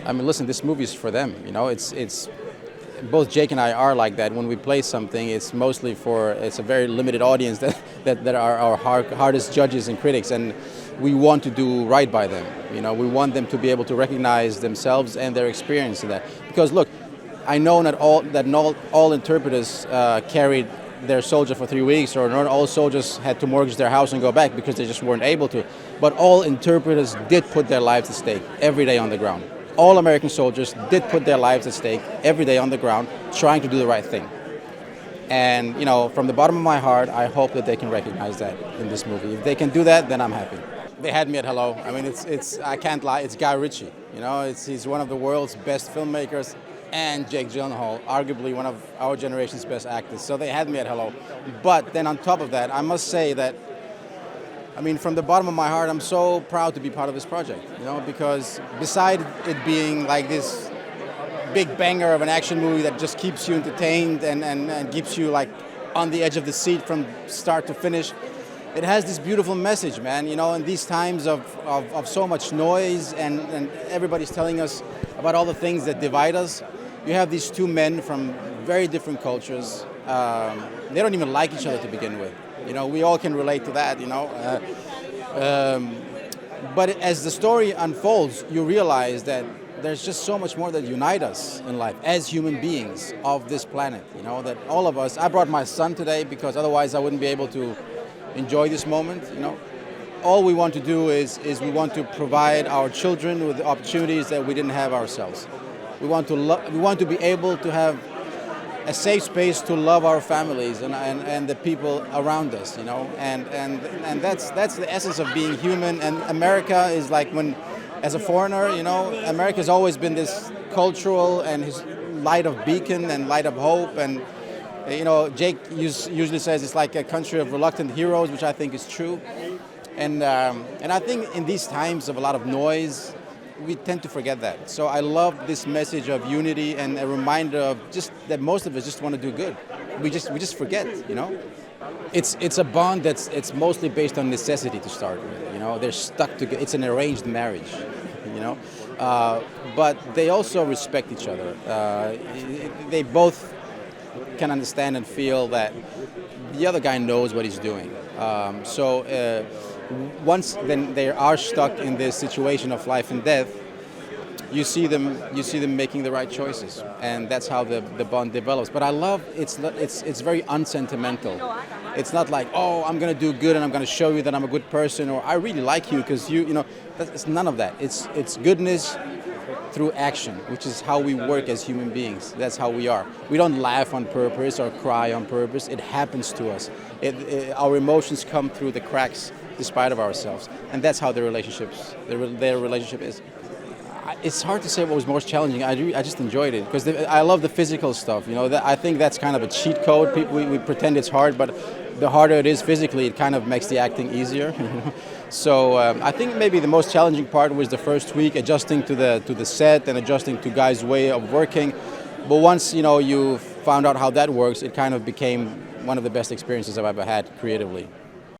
I mean, listen, this movie is for them. You know, it's both Jake and I are like that. When we play something, it's mostly it's a very limited audience that are our hardest judges and critics, and we want to do right by them. You know, we want them to be able to recognize themselves and their experience in that. Because look, I know not all interpreters carried their soldier for 3 weeks, or not all soldiers had to mortgage their house and go back because they just weren't able to. But all interpreters did put their lives at stake every day on the ground. All American soldiers did put their lives at stake every day on the ground, trying to do the right thing. And you know, from the bottom of my heart, I hope that they can recognize that in this movie. If they can do that, then I'm happy. They had me at hello. I mean, it's I can't lie. It's Guy Ritchie. You know, he's one of the world's best filmmakers, and Jake Gyllenhaal, arguably one of our generation's best actors. So they had me at hello. But then on top of that, I must say that, I mean, from the bottom of my heart, I'm so proud to be part of this project, you know, because beside it being like this big banger of an action movie that just keeps you entertained and keeps you like on the edge of the seat from start to finish, it has this beautiful message, man. You know, in these times of so much noise and everybody's telling us about all the things that divide us, you have these two men from very different cultures. They don't even like each other to begin with. You know, we all can relate to that, you know. But as the story unfolds, you realize that there's just so much more that unite us in life as human beings of this planet, you know, that all of us, I brought my son today because otherwise I wouldn't be able to enjoy this moment, you know. All we want to do is we want to provide our children with opportunities that we didn't have ourselves. We want to be able to have a safe space to love our families and the people around us, you know, and that's the essence of being human. And America is like, when, as a foreigner, you know, America's always been this cultural and his light of beacon and light of hope. And you know, Jake usually says it's like a country of reluctant heroes, which I think is true. And I think in these times of a lot of noise, we tend to forget that. So I love this message of unity and a reminder of just that most of us just want to do good. We just forget, you know. It's a bond it's mostly based on necessity to start with. You know, they're stuck together. It's an arranged marriage, you know. But they also respect each other. They both can understand and feel that the other guy knows what he's doing. Once then they are stuck in this situation of life and death, you see them making the right choices, and that's how the bond develops. But I love it's very unsentimental. It's not like, oh, I'm going to do good and I'm going to show you that I'm a good person, or I really like you because you know. It's none of that. It's goodness through action, which is how we work as human beings. That's how we are. We don't laugh on purpose or cry on purpose. It happens to us. Our emotions come through the cracks despite of ourselves, and that's how their relationship is. It's hard to say what was most challenging. I just enjoyed it because I love the physical stuff. You know, I think that's kind of a cheat code. We pretend it's hard, but the harder it is physically, it kind of makes the acting easier. So I think maybe the most challenging part was the first week, adjusting to the set and adjusting to Guy's way of working. But once you found out how that works, it kind of became one of the best experiences I've ever had creatively.